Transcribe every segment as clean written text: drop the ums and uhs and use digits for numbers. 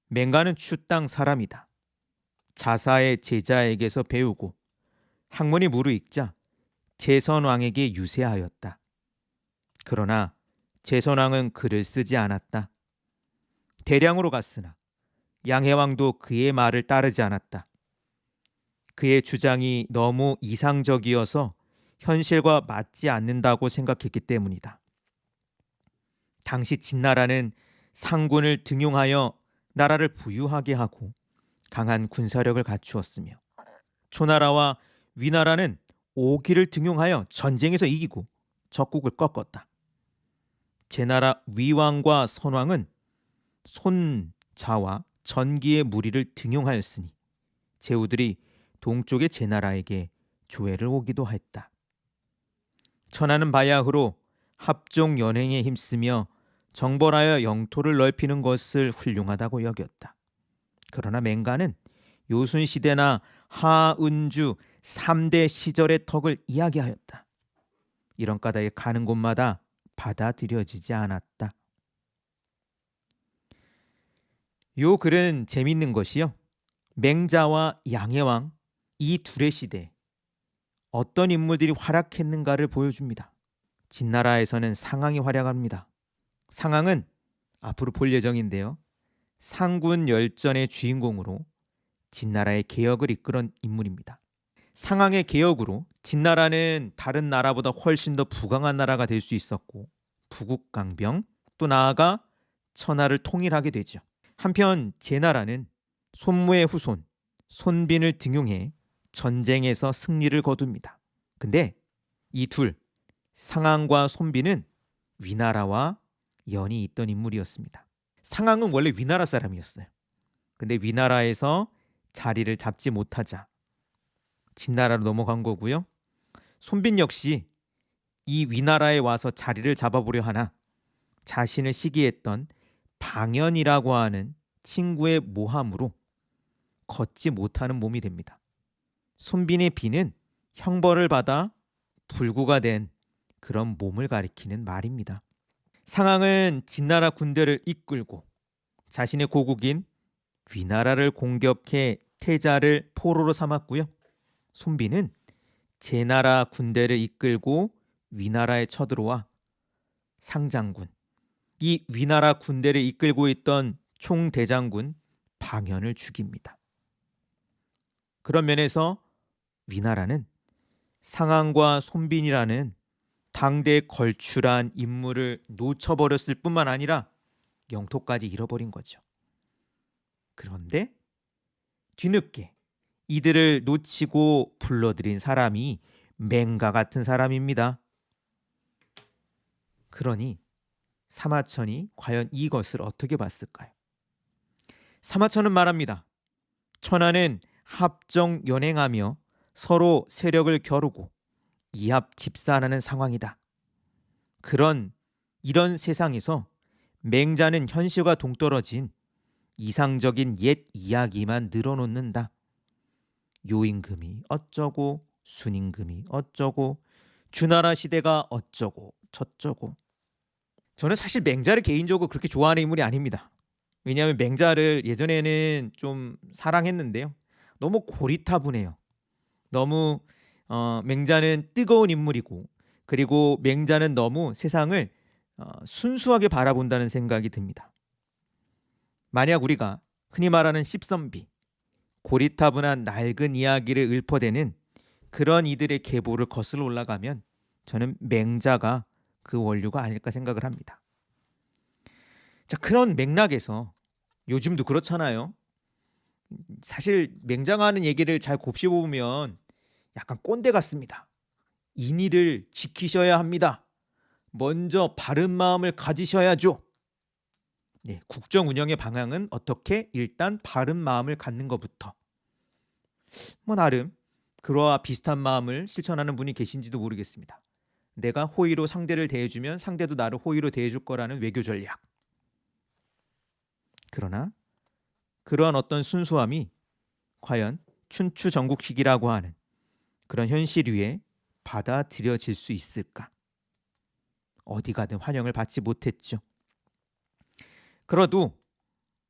맹가는 추 땅 사람이다. 자사의 제자에게서 배우고 학문이 무르익자 제선왕에게 유세하였다. 그러나 제선왕은 글을 쓰지 않았다. 대량으로 갔으나 양해왕도 그의 말을 따르지 않았다. 그의 주장이 너무 이상적이어서 현실과 맞지 않는다고 생각했기 때문이다. 당시 진나라는 상군을 등용하여 나라를 부유하게 하고 강한 군사력을 갖추었으며 초나라와 위나라는 오기를 등용하여 전쟁에서 이기고 적국을 꺾었다. 제나라 위왕과 선왕은 손자와 전기의 무리를 등용하였으니 제후들이 동쪽의 제나라에게 조회를 오기도 했다. 천하는 바야흐로 합종 연행에 힘쓰며 정벌하여 영토를 넓히는 것을 훌륭하다고 여겼다. 그러나 맹가는 요순시대나 하은주 3대 시절의 덕을 이야기하였다. 이런 까닭에 가는 곳마다 받아들여지지 않았다. 요 글은 재밌는 것이요, 맹자와 양해왕 이 둘의 시대에 어떤 인물들이 활약했는가를 보여줍니다. 진나라에서는 상황이 활약합니다. 상황은 앞으로 볼 예정인데요, 상군 열전의 주인공으로 진나라의 개혁을 이끌은 인물입니다. 상황의 개혁으로 진나라는 다른 나라보다 훨씬 더 부강한 나라가 될 수 있었고 부국강병, 또 나아가 천하를 통일하게 되죠. 한편 제나라는 손무의 후손 손빈을 등용해 전쟁에서 승리를 거둡니다. 근데 이 둘, 상황과 손빈은 위나라와 연이 있던 인물이었습니다. 상황은 원래 위나라 사람이었어요. 근데 위나라에서 자리를 잡지 못하자 진나라로 넘어간 거고요. 손빈 역시 이 위나라에 와서 자리를 잡아보려 하나 자신을 시기했던 방연이라고 하는 친구의 모함으로 걷지 못하는 몸이 됩니다. 손빈의 비는 형벌을 받아 불구가 된 그런 몸을 가리키는 말입니다. 상황은 진나라 군대를 이끌고 자신의 고국인 위나라를 공격해 태자를 포로로 삼았고요. 손빈은 제나라 군대를 이끌고 위나라에 쳐들어와 상장군, 이 위나라 군대를 이끌고 있던 총대장군 방연을 죽입니다. 그런 면에서 위나라는 상황과 손빈이라는 당대에 걸출한 인물을 놓쳐버렸을 뿐만 아니라 영토까지 잃어버린 거죠. 그런데 뒤늦게 이들을 놓치고 불러들인 사람이 맹가 같은 사람입니다. 그러니 사마천이 과연 이것을 어떻게 봤을까요? 사마천은 말합니다. 천하는 합정 연행하며 서로 세력을 겨루고 이합 집산하는 상황이다. 이런 세상에서 맹자는 현실과 동떨어진 이상적인 옛 이야기만 늘어놓는다. 요임금이 어쩌고 순임금이 어쩌고 주나라 시대가 어쩌고 저쩌고. 저는 사실 맹자를 개인적으로 그렇게 좋아하는 인물이 아닙니다. 왜냐하면 맹자를 예전에는 좀 사랑했는데요, 너무 고리타분해요. 너무 맹자는 뜨거운 인물이고, 그리고 맹자는 너무 세상을 순수하게 바라본다는 생각이 듭니다. 만약 우리가 흔히 말하는 십선비, 고리타분한 낡은 이야기를 읊어대는 그런 이들의 계보를 거슬러 올라가면 저는 맹자가 그 원류가 아닐까 생각을 합니다. 자, 그런 맥락에서 요즘도 그렇잖아요. 사실 맹자가 하는 얘기를 잘 곱씹어보면 약간 꼰대 같습니다. 인의를 지키셔야 합니다. 먼저 바른 마음을 가지셔야죠. 네, 국정 운영의 방향은 어떻게? 일단 바른 마음을 갖는 것부터. 나름 그와 비슷한 마음을 실천하는 분이 계신지도 모르겠습니다. 내가 호의로 상대를 대해주면 상대도 나를 호의로 대해줄 거라는 외교 전략. 그러나 그러한 어떤 순수함이 과연 춘추 전국식이라고 하는 그런 현실 위에 받아들여질 수 있을까? 어디 가든 환영을 받지 못했죠. 그래도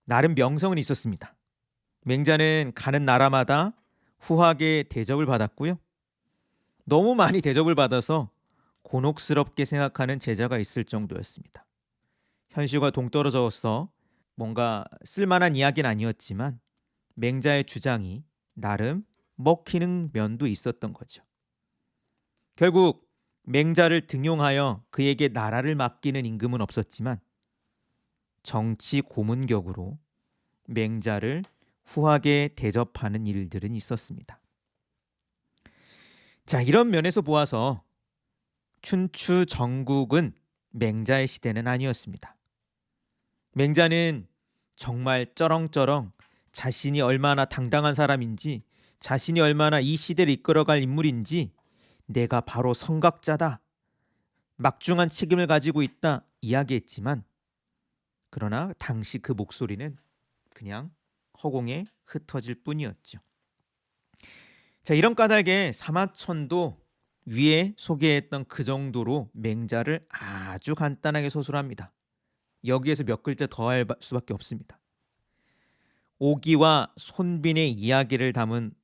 나름 명성은 있었습니다. 맹자는 가는 나라마다 후하게 대접을 받았고요. 너무 많이 대접을 받아서 곤혹스럽게 생각하는 제자가 있을 정도였습니다. 현실과 동떨어져서 뭔가 쓸만한 이야기는 아니었지만 맹자의 주장이 나름 먹히는 면도 있었던 거죠. 결국 맹자를 등용하여 그에게 나라를 맡기는 임금은 없었지만 정치 고문격으로 맹자를 후하게 대접하는 일들은 있었습니다. 자, 이런 면에서 보아서 춘추 전국은 맹자의 시대는 아니었습니다. 맹자는 정말 쩌렁쩌렁 자신이 얼마나 당당한 사람인지, 자신이 얼마나 이 시대를 이끌어갈 인물인지, 내가 바로 선각자다, 막중한 책임을 가지고 있다 이야기했지만, 그러나 당시 그 목소리는 그냥 허공에 흩어질 뿐이었죠. 자, 이런 까닭에 사마천도 위에 소개했던 그 정도로 맹자를 아주 간단하게 서술합니다. 여기에서 몇 글자 더할 수밖에 없습니다. 오기와 손빈의 이야기를 담은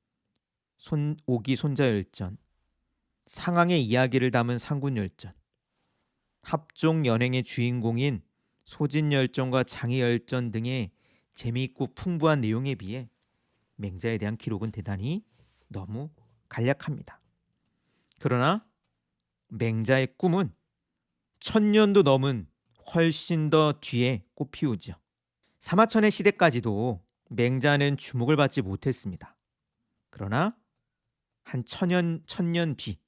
오기 손자열전, 상황의 이야기를 담은 상군열전, 합종 연행의 주인공인 소진열전과 장의열전 등의 재미있고 풍부한 내용에 비해 맹자에 대한 기록은 대단히 너무 간략합니다. 그러나 맹자의 꿈은 1000년도 넘은 훨씬 더 뒤에 꽃피우죠. 사마천의 시대까지도 맹자는 주목을 받지 못했습니다. 그러나 한 천년 뒤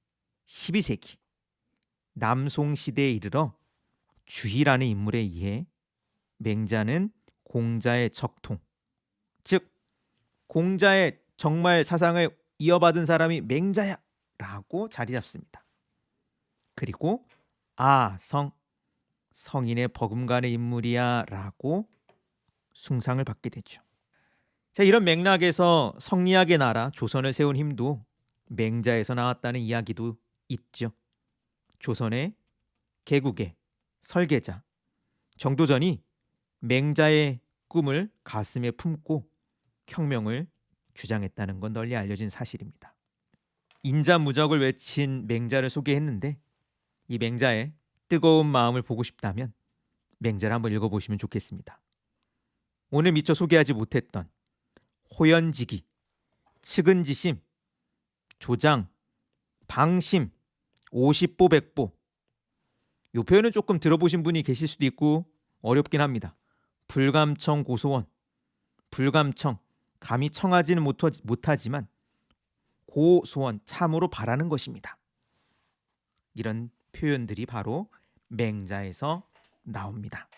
12세기 남송 시대에 이르러 주희라는 인물에 의해 맹자는 공자의 적통, 즉 공자의 정말 사상을 이어받은 사람이 맹자야 라고 자리 잡습니다. 그리고 성인의 버금가는 인물이야 라고 숭상을 받게 되죠. 자, 이런 맥락에서 성리학의 나라 조선을 세운 힘도 맹자에서 나왔다는 이야기도 있죠. 조선의 개국의 설계자 정도전이 맹자의 꿈을 가슴에 품고 혁명을 주장했다는 건 널리 알려진 사실입니다. 인자무적을 외친 맹자를 소개했는데 이 맹자의 뜨거운 마음을 보고 싶다면 맹자를 한번 읽어보시면 좋겠습니다. 오늘 미처 소개하지 못했던 호연지기, 측은지심, 조장, 방심, 오십보, 백보, 이 표현은 조금 들어보신 분이 계실 수도 있고 어렵긴 합니다. 불감청 고소원, 불감청, 감히 청하지는 못하지만 고소원, 참으로 바라는 것입니다. 이런 표현들이 바로 맹자에서 나옵니다.